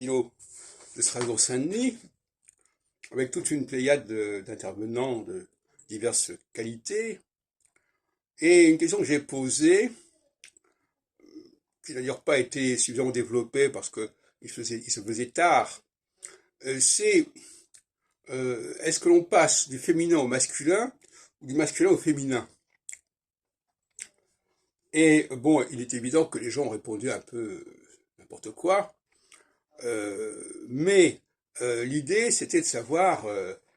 de Strasbourg-Saint-Denis, avec toute une pléiade d'intervenants de diverses qualités. Et une question que j'ai posée, qui n'a d'ailleurs pas été suffisamment développée parce qu'il se faisait tard, c'est est-ce que l'on passe du féminin au masculin ou du masculin au féminin? Et bon, il est évident que les gens ont répondu un peu n'importe quoi, mais l'idée c'était de savoir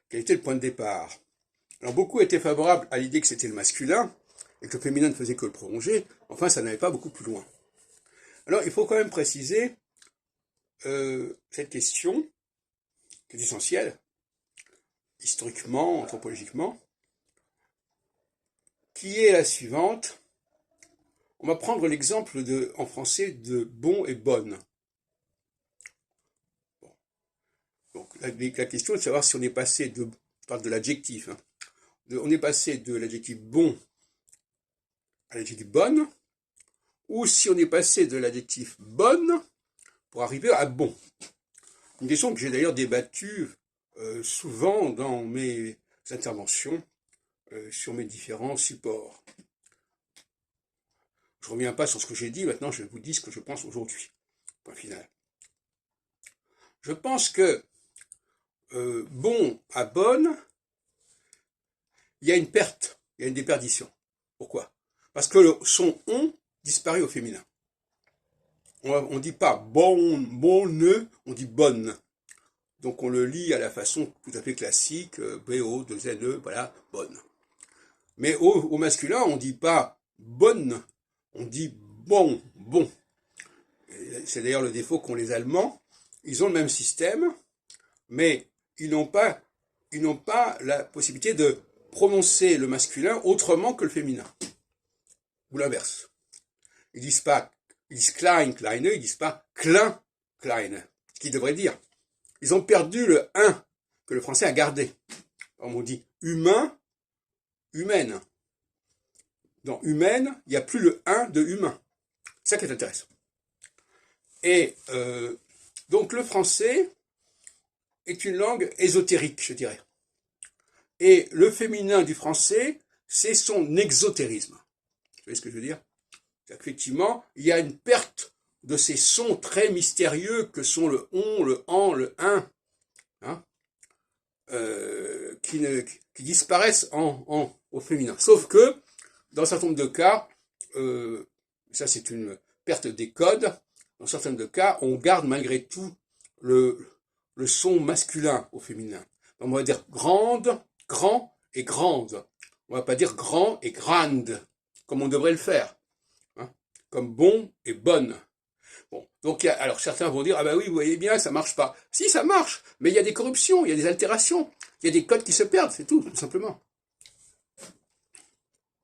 quel était le point de départ. Alors beaucoup étaient favorables à l'idée que c'était le masculin et que le féminin ne faisait que le prolonger, enfin ça n'allait pas beaucoup plus loin. Alors il faut quand même préciser cette question, qui est essentielle, historiquement, anthropologiquement, qui est la suivante. On va prendre l'exemple en français de bon et bonne. Bon. Donc la question est de savoir si on est passé de, je parle de l'adjectif, hein, on est passé de l'adjectif bon à l'adjectif bonne, ou si on est passé de l'adjectif bonne pour arriver à bon. Une question que j'ai d'ailleurs débattue souvent dans mes interventions sur mes différents supports. Je ne reviens pas sur ce que j'ai dit, maintenant je vous dis ce que je pense aujourd'hui. Point final. Je pense que bon à bonne, il y a une perte, il y a une déperdition. Pourquoi? Parce que le son on disparaît au féminin. On ne dit pas bonne, on dit bonne. Donc on le lit à la façon tout à fait classique, BO, 2NE, voilà, bonne. Mais au masculin, on ne dit pas bonne, on dit bon. C'est d'ailleurs le défaut qu'ont les Allemands. Ils ont le même système, mais ils n'ont pas la possibilité de prononcer le masculin autrement que le féminin. Ou l'inverse. Ils disent klein, kleine, ils disent pas klein, kleine. Ce qu'ils devraient dire. Ils ont perdu le 1 que le français a gardé. On dit humain, humaine. Dans humaine, il n'y a plus le 1 de humain. C'est ça qui est intéressant. Et donc le français est une langue ésotérique, je dirais. Et le féminin du français, c'est son exotérisme. Vous voyez ce que je veux dire? Effectivement, il y a une perte de ces sons très mystérieux que sont le on, le en, le un, hein, qui disparaissent au féminin. Sauf que, dans un certain nombre de cas, ça c'est une perte des codes, dans un certain nombre de cas, on garde malgré tout le son masculin au féminin. On va dire grande, grand et grande. On va pas dire grand et grande, comme on devrait le faire. Hein, comme bon et bonne. Bon, donc alors certains vont dire, ah ben oui, vous voyez bien, ça marche pas. Si, ça marche, mais il y a des corruptions, il y a des altérations, il y a des codes qui se perdent, c'est tout simplement.